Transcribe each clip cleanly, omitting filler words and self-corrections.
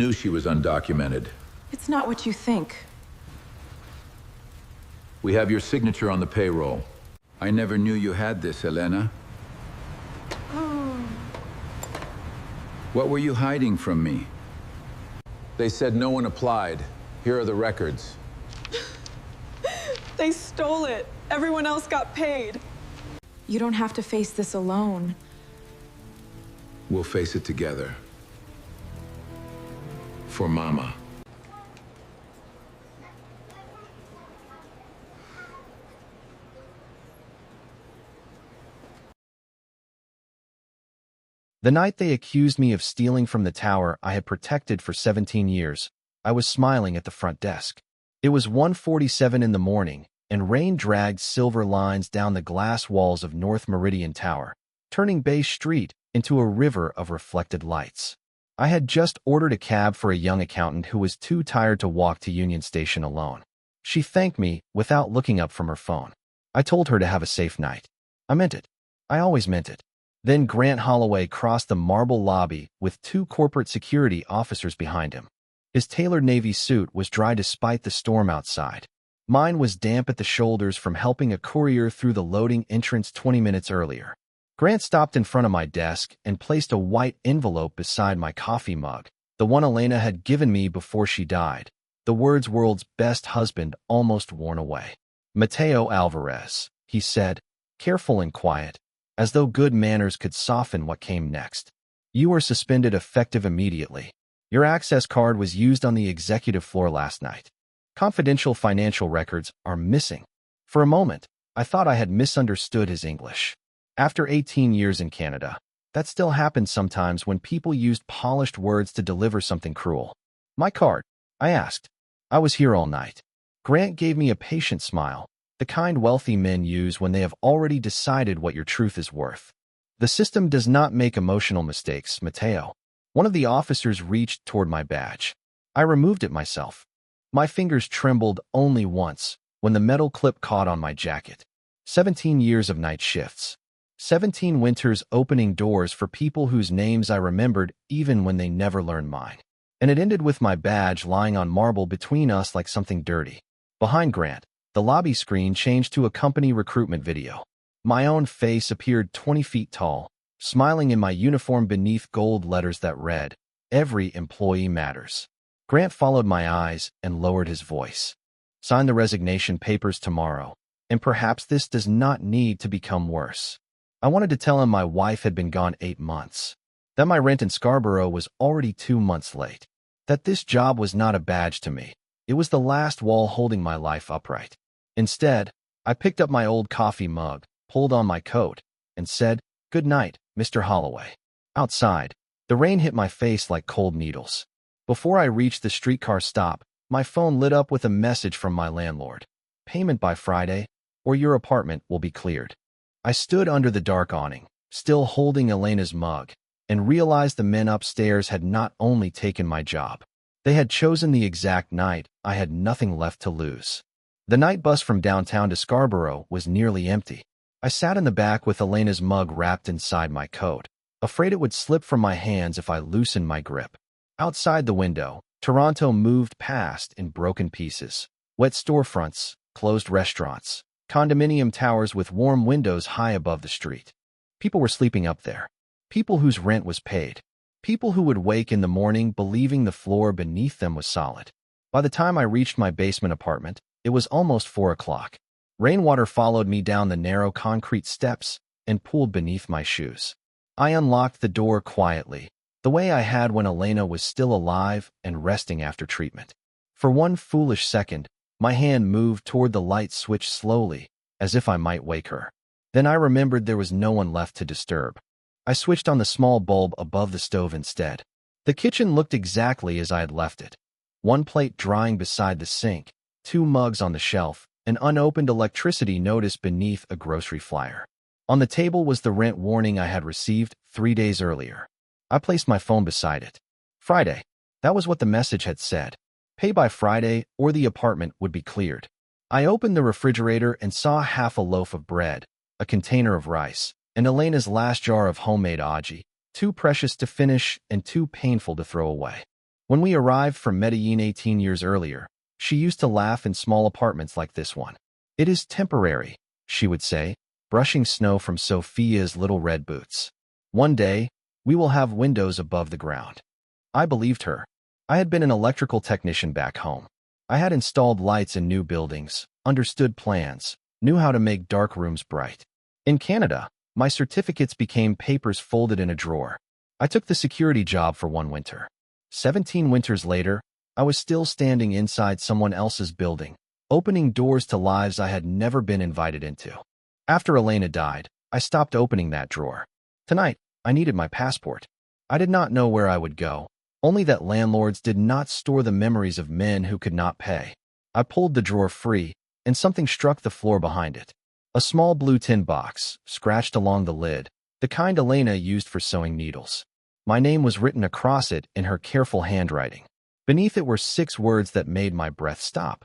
Knew she was undocumented. It's not what you think. We have your signature on the payroll. I never knew you had this, Elena. What were you hiding from me? They said no one applied. Here are the records. They stole it. Everyone else got paid. You don't have to face this alone. We'll face it together. For Mama. The night they accused me of stealing from the tower I had protected for 17 years, I was smiling at the front desk. It was 1:47 in the morning, and rain dragged silver lines down the glass walls of North Meridian Tower, turning Bay Street into a river of reflected lights. I had just ordered a cab for a young accountant who was too tired to walk to Union Station alone. She thanked me without looking up from her phone. I told her to have a safe night. I meant it. I always meant it. Then Grant Holloway crossed the marble lobby with 2 corporate security officers behind him. His tailored navy suit was dry despite the storm outside. Mine was damp at the shoulders from helping a courier through the loading entrance 20 minutes earlier. Grant stopped in front of my desk and placed a white envelope beside my coffee mug, the one Elena had given me before she died, the words "world's best husband" almost worn away. "Mateo Alvarez," he said, careful and quiet, as though good manners could soften what came next. "You were suspended effective immediately. Your access card was used on the executive floor last night. Confidential financial records are missing." For a moment, I thought I had misunderstood his English. After 18 years in Canada, that still happens sometimes when people used polished words to deliver something cruel. "My card?" I asked. "I was here all night." Grant gave me a patient smile, the kind wealthy men use when they have already decided what your truth is worth. "The system does not make emotional mistakes, Mateo." One of the officers reached toward my badge. I removed it myself. My fingers trembled only once, when the metal clip caught on my jacket. 17 years of night shifts. 17 winters opening doors for people whose names I remembered even when they never learned mine. And it ended with my badge lying on marble between us like something dirty. Behind Grant, the lobby screen changed to a company recruitment video. My own face appeared 20 feet tall, smiling in my uniform beneath gold letters that read, "Every employee matters." Grant followed my eyes and lowered his voice. "Sign the resignation papers tomorrow, and perhaps this does not need to become worse." I wanted to tell him my wife had been gone 8 months, that my rent in Scarborough was already 2 months late, that this job was not a badge to me. It was the last wall holding my life upright. Instead, I picked up my old coffee mug, pulled on my coat, and said, "Good night, Mr. Holloway." Outside, the rain hit my face like cold needles. Before I reached the streetcar stop, my phone lit up with a message from my landlord. "Payment by Friday, or your apartment will be cleared." I stood under the dark awning, still holding Elena's mug, and realized the men upstairs had not only taken my job. They had chosen the exact night I had nothing left to lose. The night bus from downtown to Scarborough was nearly empty. I sat in the back with Elena's mug wrapped inside my coat, afraid it would slip from my hands if I loosened my grip. Outside the window, Toronto moved past in broken pieces. Wet storefronts, closed restaurants, condominium towers with warm windows high above the street. People were sleeping up there. People whose rent was paid. People who would wake in the morning believing the floor beneath them was solid. By the time I reached my basement apartment, it was almost 4 o'clock. Rainwater followed me down the narrow concrete steps and pooled beneath my shoes. I unlocked the door quietly, the way I had when Elena was still alive and resting after treatment. For one foolish second, my hand moved toward the light switch slowly, as if I might wake her. Then I remembered there was no one left to disturb. I switched on the small bulb above the stove instead. The kitchen looked exactly as I had left it. One plate drying beside the sink, 2 mugs on the shelf, an unopened electricity notice beneath a grocery flyer. On the table was the rent warning I had received 3 days earlier. I placed my phone beside it. Friday. That was what the message had said. Pay by Friday or the apartment would be cleared. I opened the refrigerator and saw half a loaf of bread, a container of rice, and Elena's last jar of homemade aji, too precious to finish and too painful to throw away. When we arrived from Medellin 18 years earlier, she used to laugh in small apartments like this one. "It is temporary," she would say, brushing snow from Sophia's little red boots. "One day, we will have windows above the ground." I believed her. I had been an electrical technician back home. I had installed lights in new buildings, understood plans, knew how to make dark rooms bright. In Canada, my certificates became papers folded in a drawer. I took the security job for one winter. 17 winters later, I was still standing inside someone else's building, opening doors to lives I had never been invited into. After Elena died, I stopped opening that drawer. Tonight, I needed my passport. I did not know where I would go, only that landlords did not store the memories of men who could not pay. I pulled the drawer free, and something struck the floor behind it. A small blue tin box, scratched along the lid, the kind Elena used for sewing needles. My name was written across it in her careful handwriting. Beneath it were 6 words that made my breath stop.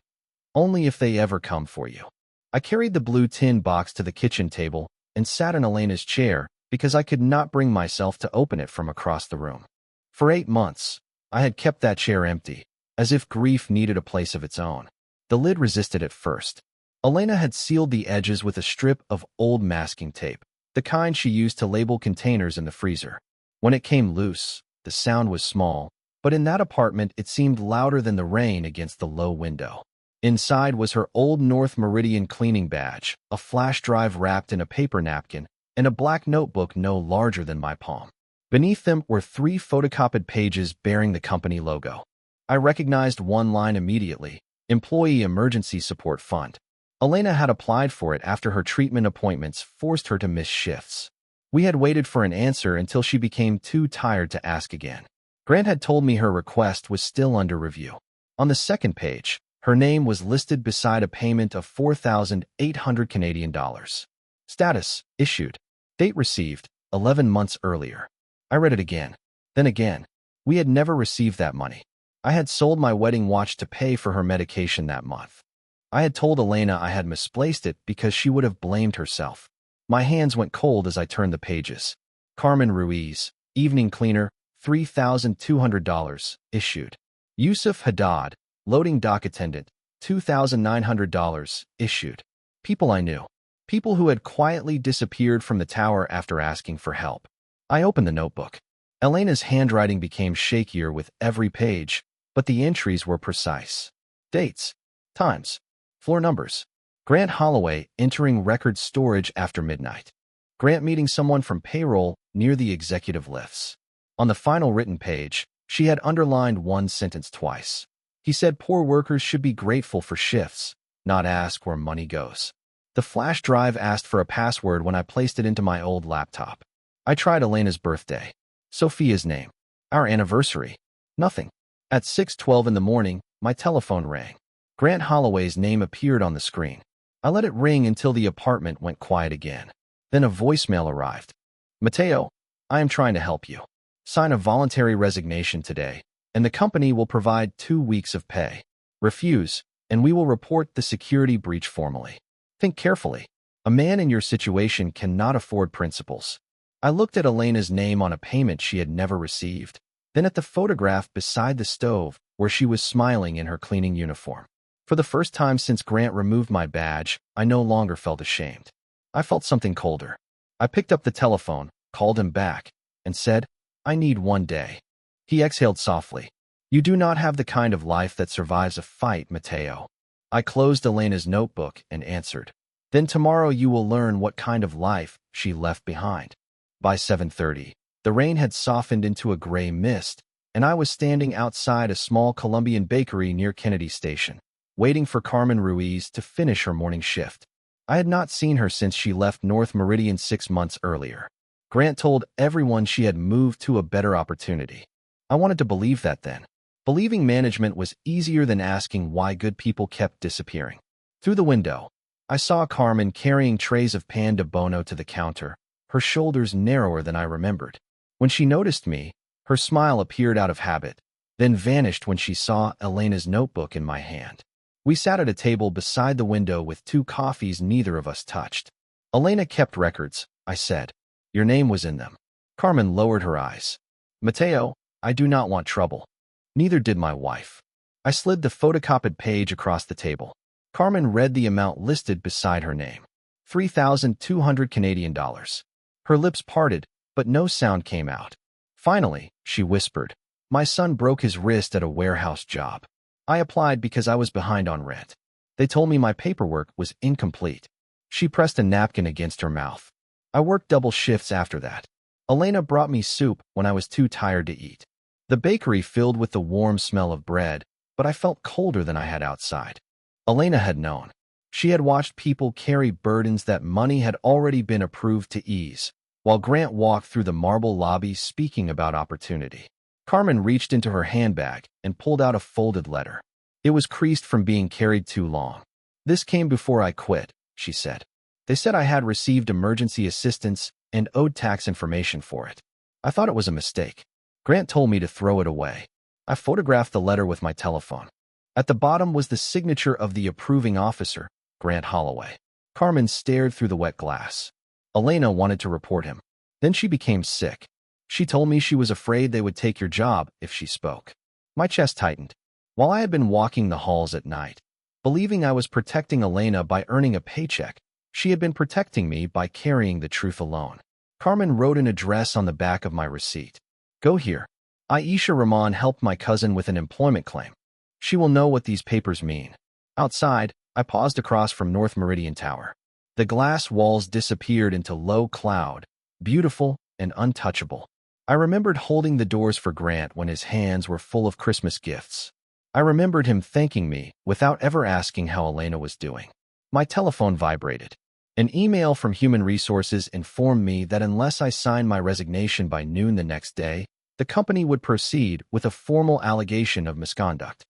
"Only if they ever come for you." I carried the blue tin box to the kitchen table and sat in Elena's chair because I could not bring myself to open it from across the room. For 8 months, I had kept that chair empty, as if grief needed a place of its own. The lid resisted at first. Elena had sealed the edges with a strip of old masking tape, the kind she used to label containers in the freezer. When it came loose, the sound was small, but in that apartment it seemed louder than the rain against the low window. Inside was her old North Meridian cleaning badge, a flash drive wrapped in a paper napkin, and a black notebook no larger than my palm. Beneath them were 3 photocopied pages bearing the company logo. I recognized one line immediately: Employee Emergency Support Fund. Elena had applied for it after her treatment appointments forced her to miss shifts. We had waited for an answer until she became too tired to ask again. Grant had told me her request was still under review. On the second page, her name was listed beside a payment of 4,800 Canadian dollars. Status: issued. Date received, 11 months earlier. I read it again. Then again. We had never received that money. I had sold my wedding watch to pay for her medication that month. I had told Elena I had misplaced it because she would have blamed herself. My hands went cold as I turned the pages. Carmen Ruiz, evening cleaner, $3,200, issued. Yusuf Haddad, loading dock attendant, $2,900, issued. People I knew. People who had quietly disappeared from the tower after asking for help. I opened the notebook. Elena's handwriting became shakier with every page, but the entries were precise. Dates, times, floor numbers. Grant Holloway entering record storage after midnight. Grant meeting someone from payroll near the executive lifts. On the final written page, she had underlined one sentence twice. He said poor workers should be grateful for shifts, not ask where money goes. The flash drive asked for a password when I placed it into my old laptop. I tried Elena's birthday. Sophia's name. Our anniversary. Nothing. At 6:12 in the morning, my telephone rang. Grant Holloway's name appeared on the screen. I let it ring until the apartment went quiet again. Then a voicemail arrived. "Mateo, I am trying to help you. Sign a voluntary resignation today, and the company will provide 2 weeks of pay. Refuse, and we will report the security breach formally. Think carefully. A man in your situation cannot afford principles." I looked at Elena's name on a payment she had never received, then at the photograph beside the stove where she was smiling in her cleaning uniform. For the first time since Grant removed my badge, I no longer felt ashamed. I felt something colder. I picked up the telephone, called him back, and said, "I need 1 day." He exhaled softly. "You do not have the kind of life that survives a fight, Mateo." I closed Elena's notebook and answered, "Then tomorrow you will learn what kind of life she left behind." By 7:30, the rain had softened into a gray mist, and I was standing outside a small Colombian bakery near Kennedy Station, waiting for Carmen Ruiz to finish her morning shift. I had not seen her since she left North Meridian 6 months earlier. Grant told everyone she had moved to a better opportunity. I wanted to believe that then. Believing management was easier than asking why good people kept disappearing. Through the window, I saw Carmen carrying trays of pan de bono to the counter, her shoulders narrower than I remembered. When she noticed me, her smile appeared out of habit, then vanished when she saw Elena's notebook in my hand. We sat at a table beside the window with 2 coffees neither of us touched. "Elena kept records," I said. "Your name was in them." Carmen lowered her eyes. "Mateo, I do not want trouble." Neither did my wife. I slid the photocopied page across the table. Carmen read the amount listed beside her name. 3,200 Canadian dollars. Her lips parted, but no sound came out. Finally, she whispered, "My son broke his wrist at a warehouse job. I applied because I was behind on rent. They told me my paperwork was incomplete." She pressed a napkin against her mouth. I worked double shifts after that. Elena brought me soup when I was too tired to eat. The bakery filled with the warm smell of bread, but I felt colder than I had outside. Elena had known. She had watched people carry burdens that money had already been approved to ease, while Grant walked through the marble lobby speaking about opportunity. Carmen reached into her handbag and pulled out a folded letter. It was creased from being carried too long. "This came before I quit," she said. "They said I had received emergency assistance and owed tax information for it. I thought it was a mistake. Grant told me to throw it away." I photographed the letter with my telephone. At the bottom was the signature of the approving officer, Grant Holloway. Carmen stared through the wet glass. Elena wanted to report him. Then she became sick. She told me she was afraid they would take your job if she spoke. My chest tightened. While I had been walking the halls at night, believing I was protecting Elena by earning a paycheck, she had been protecting me by carrying the truth alone. Carmen wrote an address on the back of my receipt. "Go here. Aisha Rahman helped my cousin with an employment claim. She will know what these papers mean." Outside, I paused across from North Meridian Tower. The glass walls disappeared into low cloud, beautiful and untouchable. I remembered holding the doors for Grant when his hands were full of Christmas gifts. I remembered him thanking me without ever asking how Elena was doing. My telephone vibrated. An email from Human Resources informed me that unless I signed my resignation by noon the next day, the company would proceed with a formal allegation of misconduct.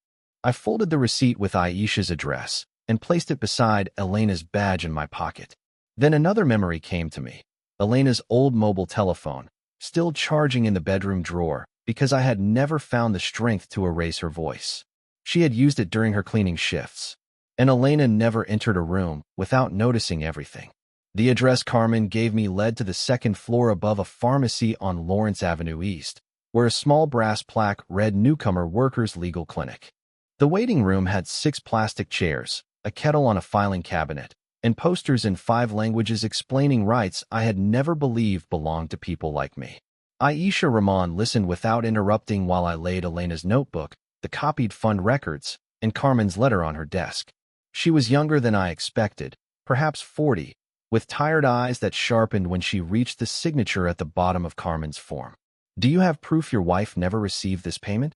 I folded the receipt with Aisha's address and placed it beside Elena's badge in my pocket. Then another memory came to me. Elena's old mobile telephone, still charging in the bedroom drawer because I had never found the strength to erase her voice. She had used it during her cleaning shifts, and Elena never entered a room without noticing everything. The address Carmen gave me led to the second floor above a pharmacy on Lawrence Avenue East, where a small brass plaque read Newcomer Workers Legal Clinic. The waiting room had 6 plastic chairs, a kettle on a filing cabinet, and posters in 5 languages explaining rights I had never believed belonged to people like me. Aisha Rahman listened without interrupting while I laid Elena's notebook, the copied fund records, and Carmen's letter on her desk. She was younger than I expected, perhaps 40, with tired eyes that sharpened when she reached the signature at the bottom of Carmen's form. "Do you have proof your wife never received this payment?"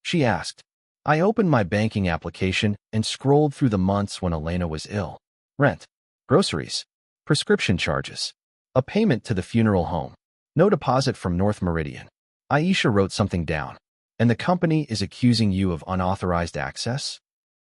she asked. I opened my banking application and scrolled through the months when Elena was ill. Rent, groceries, prescription charges, a payment to the funeral home, no deposit from North Meridian. Aisha wrote something down. "And the company is accusing you of unauthorized access?"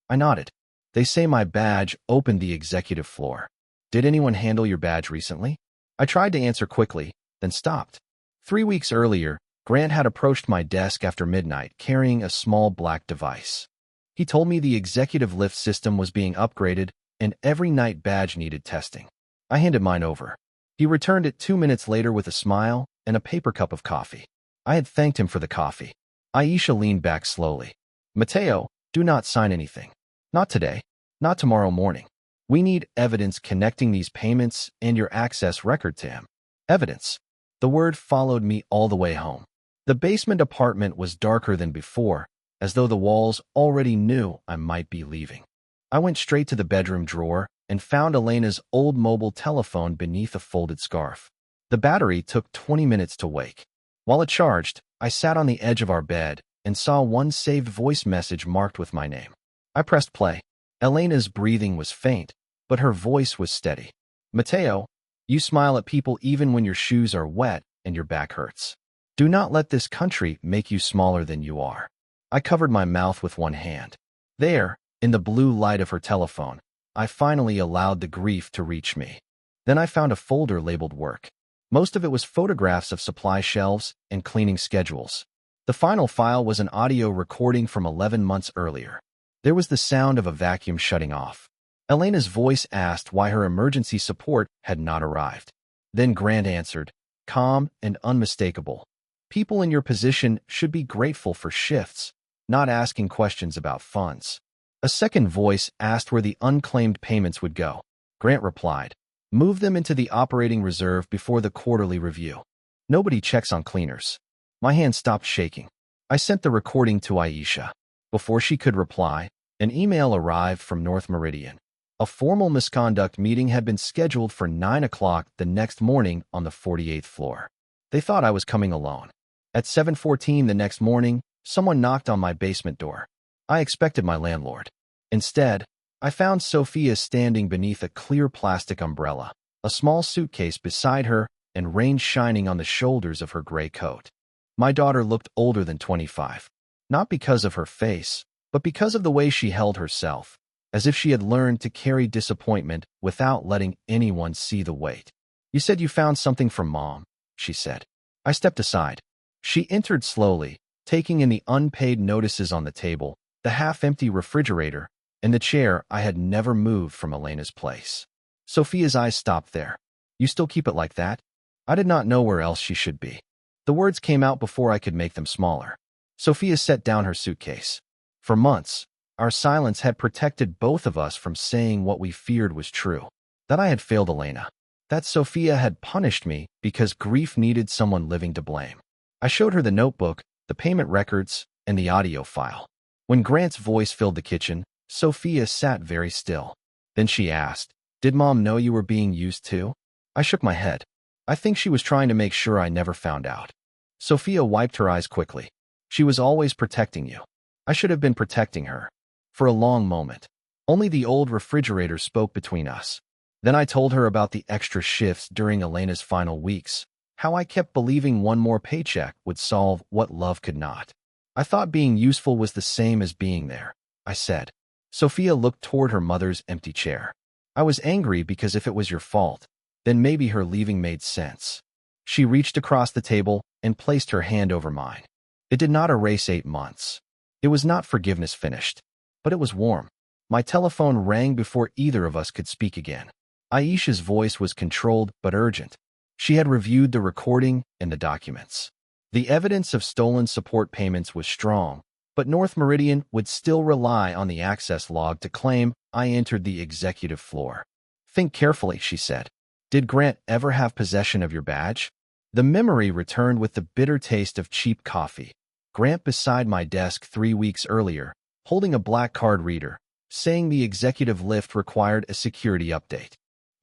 I nodded. "They say my badge opened the executive floor. Did anyone handle your badge recently?" I tried to answer quickly, then stopped. 3 weeks earlier, Grant had approached my desk after midnight carrying a small black device. He told me the executive lift system was being upgraded and every night badge needed testing. I handed mine over. He returned it 2 minutes later with a smile and a paper cup of coffee. I had thanked him for the coffee. Aisha leaned back slowly. "Mateo, do not sign anything. Not today. Not tomorrow morning. We need evidence connecting these payments and your access record to him." Evidence. The word followed me all the way home. The basement apartment was darker than before, as though the walls already knew I might be leaving. I went straight to the bedroom drawer and found Elena's old mobile telephone beneath a folded scarf. The battery took 20 minutes to wake. While it charged, I sat on the edge of our bed and saw one saved voice message marked with my name. I pressed play. Elena's breathing was faint, but her voice was steady. "Mateo, you smile at people even when your shoes are wet and your back hurts. Do not let this country make you smaller than you are." I covered my mouth with one hand. There, in the blue light of her telephone, I finally allowed the grief to reach me. Then I found a folder labeled work. Most of it was photographs of supply shelves and cleaning schedules. The final file was an audio recording from 11 months earlier. There was the sound of a vacuum shutting off. Elena's voice asked why her emergency support had not arrived. Then Grant answered, calm and unmistakable. "People in your position should be grateful for shifts, not asking questions about funds. A second voice asked where the unclaimed payments would go. Grant replied, "Move them into the operating reserve before the quarterly review. Nobody checks on cleaners." My hand stopped shaking. I sent the recording to Aisha. Before she could reply, an email arrived from North Meridian. A formal misconduct meeting had been scheduled for 9 o'clock the next morning on the 48th floor. They thought I was coming alone. At 7:14 the next morning, someone knocked on my basement door. I expected my landlord. Instead, I found Sophia standing beneath a clear plastic umbrella, a small suitcase beside her, and rain shining on the shoulders of her gray coat. My daughter looked older than 25, not because of her face, but because of the way she held herself, as if she had learned to carry disappointment without letting anyone see the weight. "You said you found something from Mom," she said. I stepped aside. She entered slowly, taking in the unpaid notices on the table, the half-empty refrigerator, and the chair I had never moved from Elena's place. Sophia's eyes stopped there. "You still keep it like that?" I did not know where else she should be. The words came out before I could make them smaller. Sophia set down her suitcase. For months, our silence had protected both of us from saying what we feared was true. That I had failed Elena. That Sophia had punished me because grief needed someone living to blame. I showed her the notebook, the payment records, and the audio file. When Grant's voice filled the kitchen, Sophia sat very still. Then she asked, "Did Mom know you were being used too?" I shook my head. I think she was trying to make sure I never found out. Sophia wiped her eyes quickly. "She was always protecting you." I should have been protecting her. For a long moment, only the old refrigerator spoke between us. Then I told her about the extra shifts during Elena's final weeks, how I kept believing one more paycheck would solve what love could not. "I thought being useful was the same as being there," I said. Sophia looked toward her mother's empty chair. "I was angry because if it was your fault, then maybe her leaving made sense." She reached across the table and placed her hand over mine. It did not erase 8 months. It was not forgiveness finished, but it was warm. My telephone rang before either of us could speak again. Aisha's voice was controlled but urgent. She had reviewed the recording and the documents. The evidence of stolen support payments was strong, but North Meridian would still rely on the access log to claim I entered the executive floor. "Think carefully," she said. "Did Grant ever have possession of your badge?" The memory returned with the bitter taste of cheap coffee. Grant beside my desk 3 weeks earlier, holding a black card reader, saying the executive lift required a security update.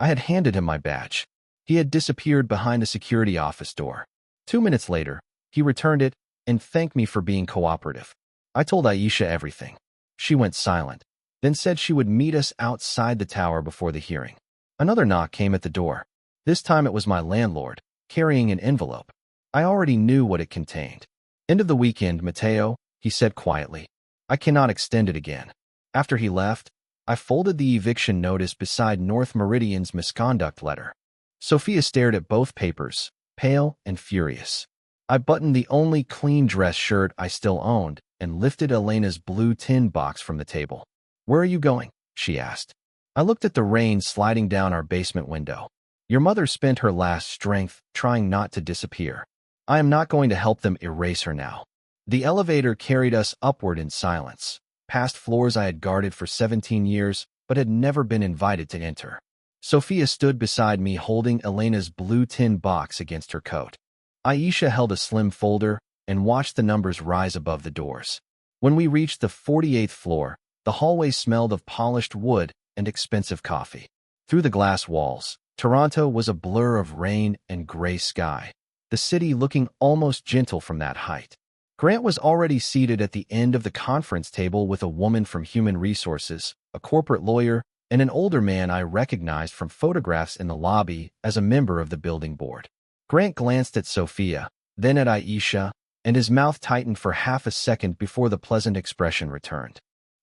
I had handed him my badge. He had disappeared behind a security office door. 2 minutes later, he returned it and thanked me for being cooperative. I told Aisha everything. She went silent, then said she would meet us outside the tower before the hearing. Another knock came at the door. This time it was my landlord, carrying an envelope. I already knew what it contained. "End of the weekend, Mateo," he said quietly. "I cannot extend it again." After he left, I folded the eviction notice beside North Meridian's misconduct letter. Sophia stared at both papers, pale and furious. I buttoned the only clean dress shirt I still owned and lifted Elena's blue tin box from the table. "Where are you going?" she asked. I looked at the rain sliding down our basement window. "Your mother spent her last strength trying not to disappear. I am not going to help them erase her now." The elevator carried us upward in silence, past floors I had guarded for 17 years but had never been invited to enter. Sophia stood beside me holding Elena's blue tin box against her coat. Aisha held a slim folder and watched the numbers rise above the doors. When we reached the 48th floor, the hallway smelled of polished wood and expensive coffee. Through the glass walls, Toronto was a blur of rain and gray sky, the city looking almost gentle from that height. Grant was already seated at the end of the conference table with a woman from Human Resources, a corporate lawyer, and an older man I recognized from photographs in the lobby as a member of the building board. Grant glanced at Sophia, then at Aisha, and his mouth tightened for half a second before the pleasant expression returned.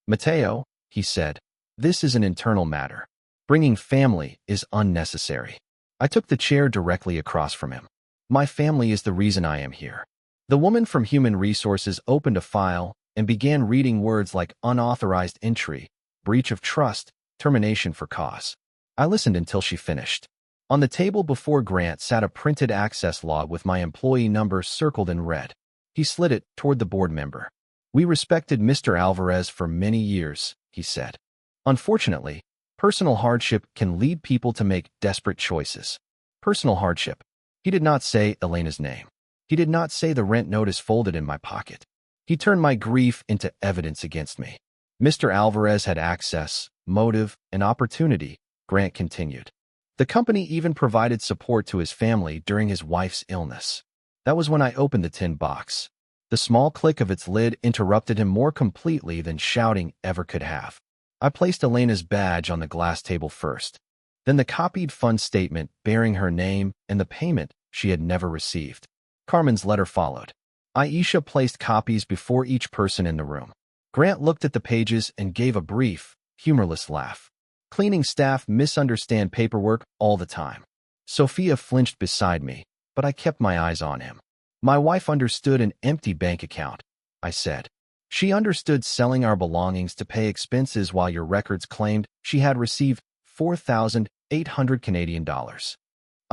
"Mateo," he said, "this is an internal matter. Bringing family is unnecessary." I took the chair directly across from him. "My family is the reason I am here." The woman from Human Resources opened a file and began reading words like unauthorized entry, breach of trust, termination for cause. I listened until she finished. On the table before Grant sat a printed access log with my employee number circled in red. He slid it toward the board member. We respected Mr. Alvarez for many years, he said. Unfortunately, personal hardship can lead people to make desperate choices. Personal hardship. He did not say Elena's name. He did not say the rent notice folded in my pocket. He turned my grief into evidence against me. Mr. Alvarez had access, motive, and opportunity, Grant continued. The company even provided support to his family during his wife's illness. That was when I opened the tin box. The small click of its lid interrupted him more completely than shouting ever could have. I placed Elena's badge on the glass table first, then the copied fund statement bearing her name and the payment she had never received. Carmen's letter followed. Aisha placed copies before each person in the room. Grant looked at the pages and gave a brief, humorless laugh. Cleaning staff misunderstand paperwork all the time. Sophia flinched beside me, but I kept my eyes on him. My wife understood an empty bank account, I said. She understood selling our belongings to pay expenses while your records claimed she had received 4,800 Canadian dollars.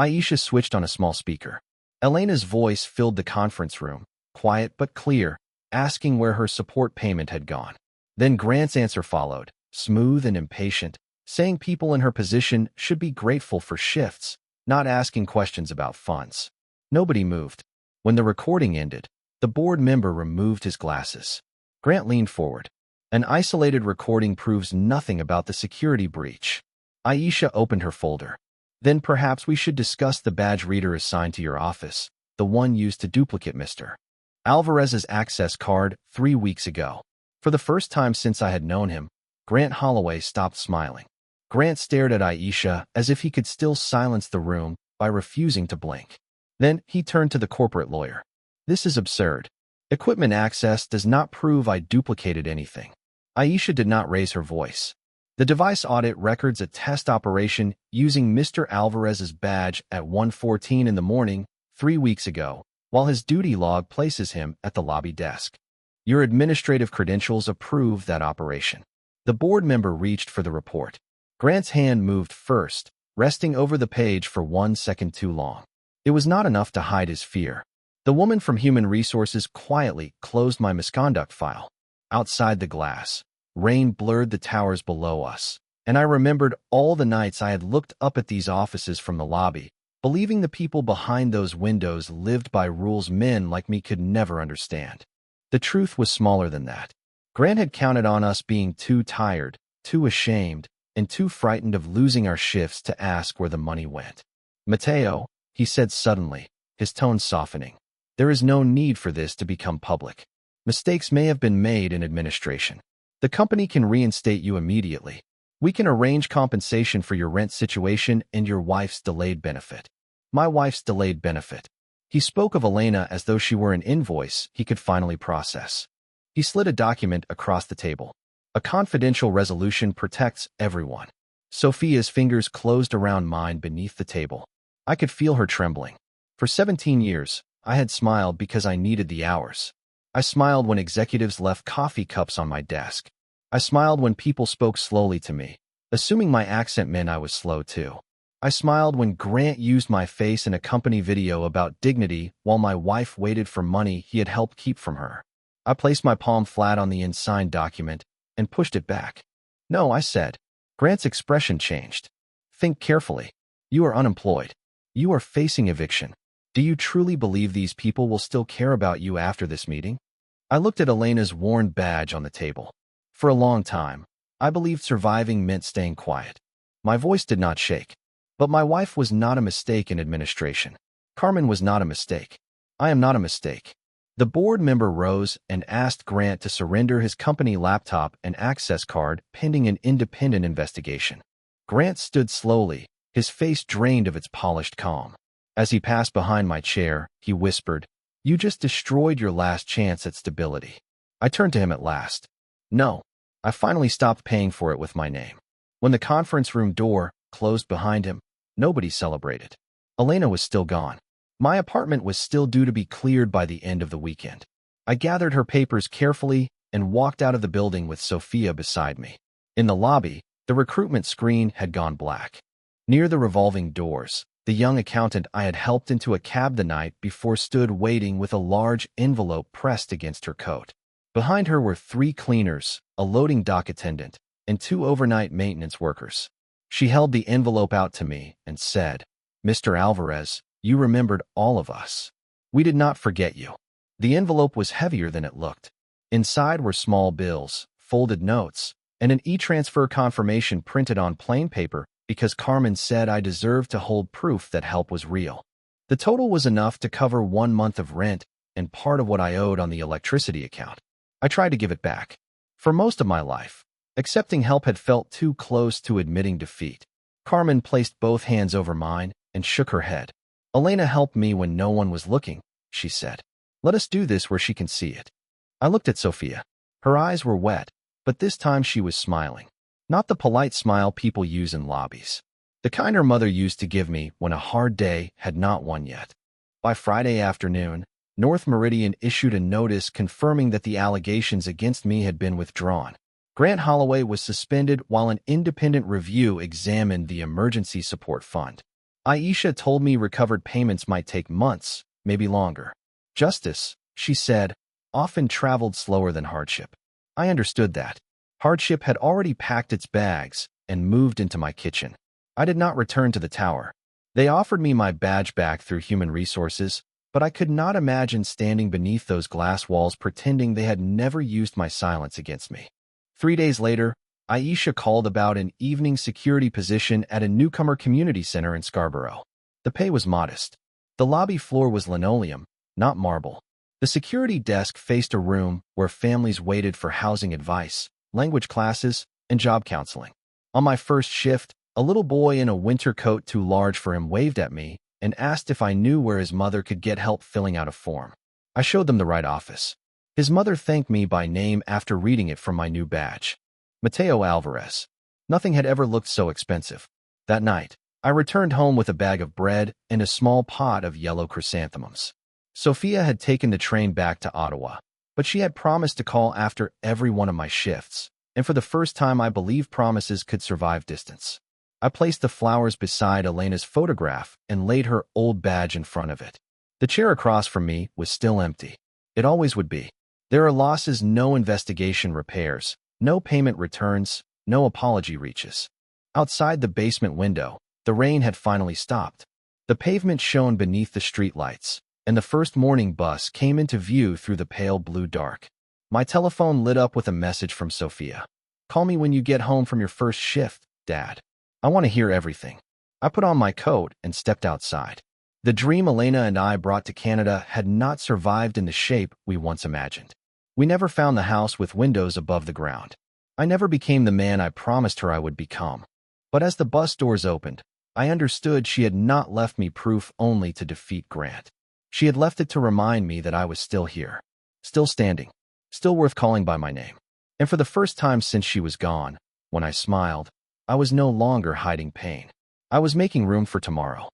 Aisha switched on a small speaker. Elena's voice filled the conference room, quiet but clear, asking where her support payment had gone. Then Grant's answer followed, smooth and impatient, saying people in her position should be grateful for shifts, not asking questions about funds. Nobody moved. When the recording ended, the board member removed his glasses. Grant leaned forward. An isolated recording proves nothing about the security breach. Aisha opened her folder. Then perhaps we should discuss the badge reader assigned to your office, the one used to duplicate Mr. Alvarez's access card 3 weeks ago. For the first time since I had known him, Grant Holloway stopped smiling. Grant stared at Aisha as if he could still silence the room by refusing to blink. Then he turned to the corporate lawyer. This is absurd. Equipment access does not prove I duplicated anything. Aisha did not raise her voice. The device audit records a test operation using Mr. Alvarez's badge at 1:14 in the morning 3 weeks ago, while his duty log places him at the lobby desk. Your administrative credentials approve that operation. The board member reached for the report. Grant's hand moved first, resting over the page for 1 second too long. It was not enough to hide his fear. The woman from Human Resources quietly closed my misconduct file. Outside the glass, rain blurred the towers below us, and I remembered all the nights I had looked up at these offices from the lobby, believing the people behind those windows lived by rules men like me could never understand. The truth was smaller than that. Grant had counted on us being too tired, too ashamed, and too frightened of losing our shifts to ask where the money went. Mateo, he said suddenly, his tone softening. There is no need for this to become public. Mistakes may have been made in administration. The company can reinstate you immediately. We can arrange compensation for your rent situation and your wife's delayed benefit. My wife's delayed benefit. He spoke of Elena as though she were an invoice he could finally process. He slid a document across the table. A confidential resolution protects everyone. Sophia's fingers closed around mine beneath the table. I could feel her trembling. For 17 years, I had smiled because I needed the hours. I smiled when executives left coffee cups on my desk. I smiled when people spoke slowly to me, assuming my accent meant I was slow too. I smiled when Grant used my face in a company video about dignity while my wife waited for money he had helped keep from her. I placed my palm flat on the unsigned document and pushed it back. No, I said. Grant's expression changed. Think carefully. You are unemployed. You are facing eviction. Do you truly believe these people will still care about you after this meeting? I looked at Elena's worn badge on the table. For a long time, I believed surviving meant staying quiet. My voice did not shake. But my wife was not a mistake in administration. Carmen was not a mistake. I am not a mistake. The board member rose and asked Grant to surrender his company laptop and access card pending an independent investigation. Grant stood slowly, his face drained of its polished calm. As he passed behind my chair, he whispered, "You just destroyed your last chance at stability." I turned to him at last. No, I finally stopped paying for it with my name. When the conference room door closed behind him, nobody celebrated. Elena was still gone. My apartment was still due to be cleared by the end of the weekend. I gathered her papers carefully and walked out of the building with Sophia beside me. In the lobby, the recruitment screen had gone black. Near the revolving doors, the young accountant I had helped into a cab the night before stood waiting with a large envelope pressed against her coat. Behind her were 3 cleaners, a loading dock attendant, and 2 overnight maintenance workers. She held the envelope out to me and said, "Mr. Alvarez, you remembered all of us. We did not forget you." The envelope was heavier than it looked. Inside were small bills, folded notes, and an e-transfer confirmation printed on plain paper because Carmen said I deserved to hold proof that help was real. The total was enough to cover 1 month of rent and part of what I owed on the electricity account. I tried to give it back. For most of my life, accepting help had felt too close to admitting defeat. Carmen placed both hands over mine and shook her head. "Elena helped me when no one was looking," she said. "Let us do this where she can see it." I looked at Sophia. Her eyes were wet, but this time she was smiling. Not the polite smile people use in lobbies. The kind her mother used to give me when a hard day had not won yet. By Friday afternoon, North Meridian issued a notice confirming that the allegations against me had been withdrawn. Grant Holloway was suspended while an independent review examined the emergency support fund. Aisha told me recovered payments might take months, maybe longer. Justice, she said, often traveled slower than hardship. I understood that. Hardship had already packed its bags and moved into my kitchen. I did not return to the tower. They offered me my badge back through Human Resources, but I could not imagine standing beneath those glass walls pretending they had never used my silence against me. 3 days later, Aisha called about an evening security position at a newcomer community center in Scarborough. The pay was modest. The lobby floor was linoleum, not marble. The security desk faced a room where families waited for housing advice, language classes, and job counseling. On my first shift, a little boy in a winter coat too large for him waved at me and asked if I knew where his mother could get help filling out a form. I showed them the right office. His mother thanked me by name after reading it from my new badge. Mateo Alvarez. Nothing had ever looked so expensive. That night, I returned home with a bag of bread and a small pot of yellow chrysanthemums. Sophia had taken the train back to Ottawa, but she had promised to call after every one of my shifts, and for the first time I believed promises could survive distance. I placed the flowers beside Elena's photograph and laid her old badge in front of it. The chair across from me was still empty. It always would be. There are losses no investigation repairs, no payment returns, no apology reaches. Outside the basement window, the rain had finally stopped. The pavement shone beneath the streetlights, and the first morning bus came into view through the pale blue dark. My telephone lit up with a message from Sophia. "Call me when you get home from your first shift, Dad. I want to hear everything." I put on my coat and stepped outside. The dream Elena and I brought to Canada had not survived in the shape we once imagined. We never found the house with windows above the ground. I never became the man I promised her I would become. But as the bus doors opened, I understood she had not left me proof only to defeat Grant. She had left it to remind me that I was still here, still standing, still worth calling by my name. And for the first time since she was gone, when I smiled, I was no longer hiding pain. I was making room for tomorrow.